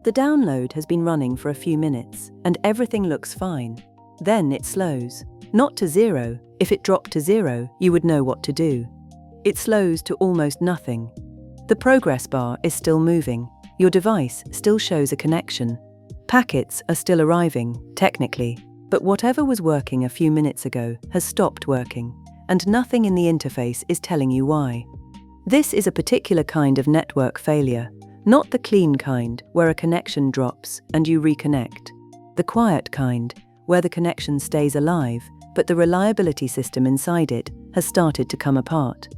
The download has been running for a few minutes, and everything looks fine. Then it slows. Not to zero. If it dropped to zero, you would know what to do. It slows to almost nothing. The progress bar is still moving. Your device still shows a connection. Packets are still arriving, technically, but whatever was working a few minutes ago has stopped working, and nothing in the interface is telling you why. This is a particular kind of network failure, not the clean kind, where a connection drops and you reconnect. The quiet kind, where the connection stays alive, but the reliability system inside it has started to come apart.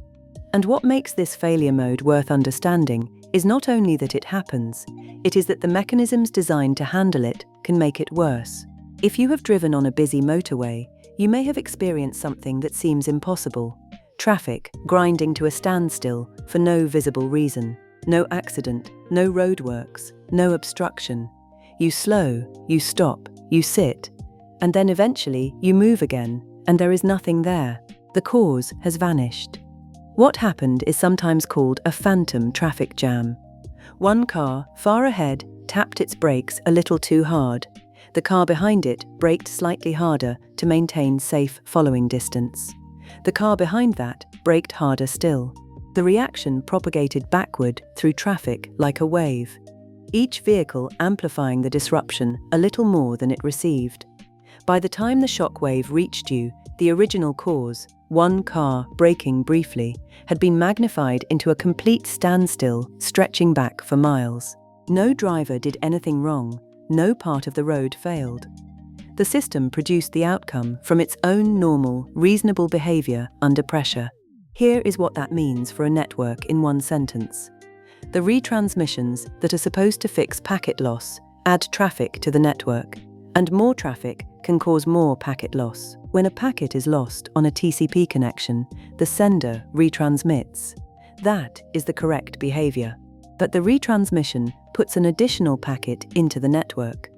And what makes this failure mode worth understanding is not only that it happens, it is that the mechanisms designed to handle it can make it worse. If you have driven on a busy motorway, you may have experienced something that seems impossible. Traffic grinding to a standstill for no visible reason. No accident, no roadworks, no obstruction. You slow, you stop, you sit, and then eventually you move again, and there is nothing there. The cause has vanished. What happened is sometimes called a phantom traffic jam. One car, far ahead, tapped its brakes a little too hard. The car behind it braked slightly harder to maintain safe following distance. The car behind that braked harder still. The reaction propagated backward through traffic like a wave, each vehicle amplifying the disruption a little more than it received. By the time the shock wave reached you, the original cause, one car braking briefly, had been magnified into a complete standstill stretching back for miles. No driver did anything wrong, no part of the road failed. The system produced the outcome from its own normal, reasonable behavior under pressure. Here is what that means for a network in one sentence. The retransmissions that are supposed to fix packet loss add traffic to the network, and more traffic can cause more packet loss. When a packet is lost on a TCP connection, the sender retransmits. That is the correct behavior. But the retransmission puts an additional packet into the network.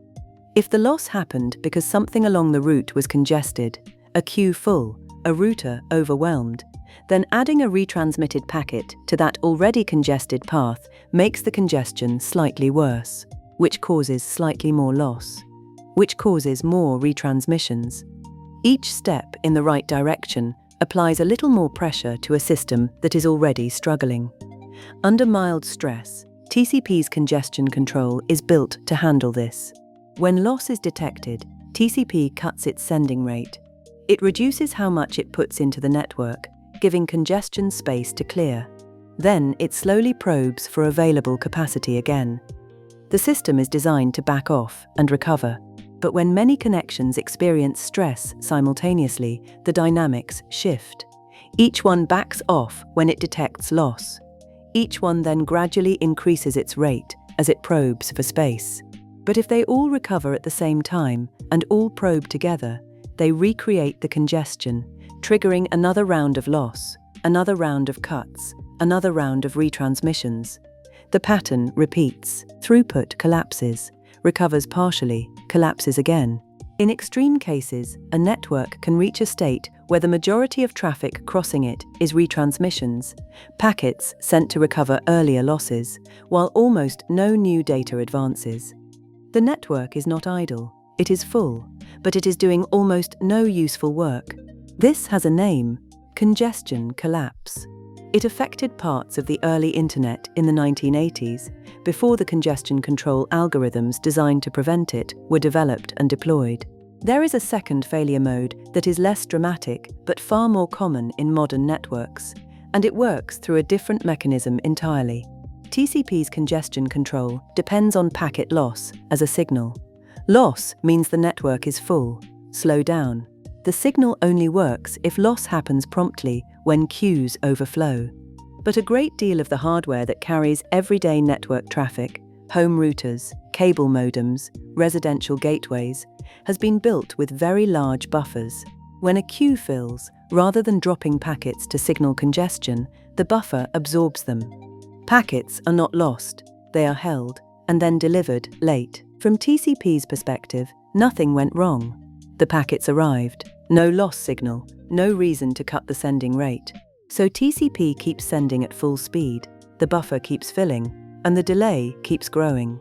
If the loss happened because something along the route was congested, a queue full, a router overwhelmed, then adding a retransmitted packet to that already congested path makes the congestion slightly worse, which causes slightly more loss, which causes more retransmissions. Each step in the right direction applies a little more pressure to a system that is already struggling. Under mild stress, TCP's congestion control is built to handle this. When loss is detected, TCP cuts its sending rate. It reduces how much it puts into the network, giving congestion space to clear. Then it slowly probes for available capacity again. The system is designed to back off and recover, but when many connections experience stress simultaneously, the dynamics shift. Each one backs off when it detects loss. Each one then gradually increases its rate as it probes for space. But if they all recover at the same time and all probe together, they recreate the congestion, triggering another round of loss, another round of cuts, another round of retransmissions. The pattern repeats. Throughput collapses, recovers partially, collapses again. In extreme cases, a network can reach a state where the majority of traffic crossing it is retransmissions, packets sent to recover earlier losses, while almost no new data advances. The network is not idle, it is full, but it is doing almost no useful work. This has a name: congestion collapse. It affected parts of the early internet in the 1980s, before the congestion control algorithms designed to prevent it were developed and deployed. There is a second failure mode that is less dramatic but far more common in modern networks, and it works through a different mechanism entirely. TCP's congestion control depends on packet loss as a signal. Loss means the network is full. Slow down. The signal only works if loss happens promptly when queues overflow. But a great deal of the hardware that carries everyday network traffic, home routers, cable modems, residential gateways, has been built with very large buffers. When a queue fills, rather than dropping packets to signal congestion, the buffer absorbs them. Packets are not lost, they are held, and then delivered late. From TCP's perspective, nothing went wrong. The packets arrived, no loss signal, no reason to cut the sending rate. So TCP keeps sending at full speed, the buffer keeps filling, and the delay keeps growing.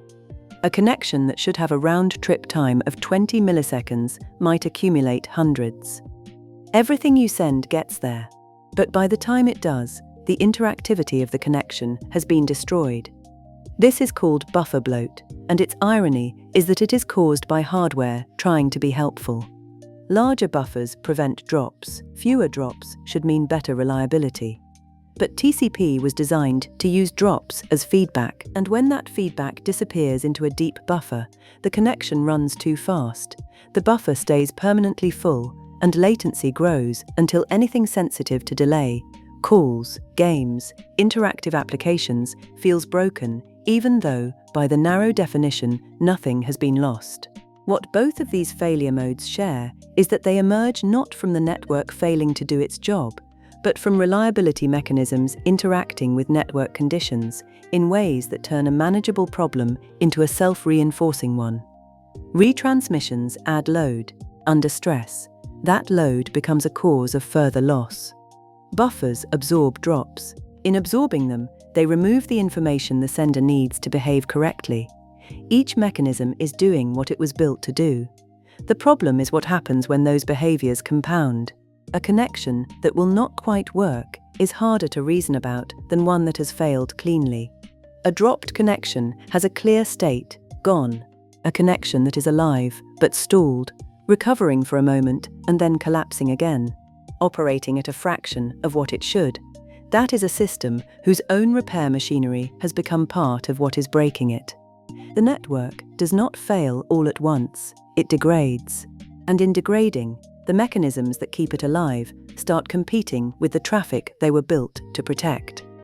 A connection that should have a round-trip time of 20 milliseconds might accumulate hundreds. Everything you send gets there, but by the time it does, the interactivity of the connection has been destroyed. This is called bufferbloat, and its irony is that it is caused by hardware trying to be helpful. Larger buffers prevent drops. Fewer drops should mean better reliability. But TCP was designed to use drops as feedback, and when that feedback disappears into a deep buffer, the connection runs too fast. The buffer stays permanently full, and latency grows until anything sensitive to delay, calls, games, interactive applications, feels broken, even though, by the narrow definition, nothing has been lost. What both of these failure modes share is that they emerge not from the network failing to do its job, but from reliability mechanisms interacting with network conditions in ways that turn a manageable problem into a self-reinforcing one. Retransmissions add load. Under stress, that load becomes a cause of further loss. Buffers absorb drops. In absorbing them, they remove the information the sender needs to behave correctly. Each mechanism is doing what it was built to do. The problem is what happens when those behaviors compound. A connection that will not quite work is harder to reason about than one that has failed cleanly. A dropped connection has a clear state, gone. A connection that is alive, but stalled, recovering for a moment and then collapsing again, operating at a fraction of what it should. That is a system whose own repair machinery has become part of what is breaking it. The network does not fail all at once, it degrades. And in degrading, the mechanisms that keep it alive start competing with the traffic they were built to protect.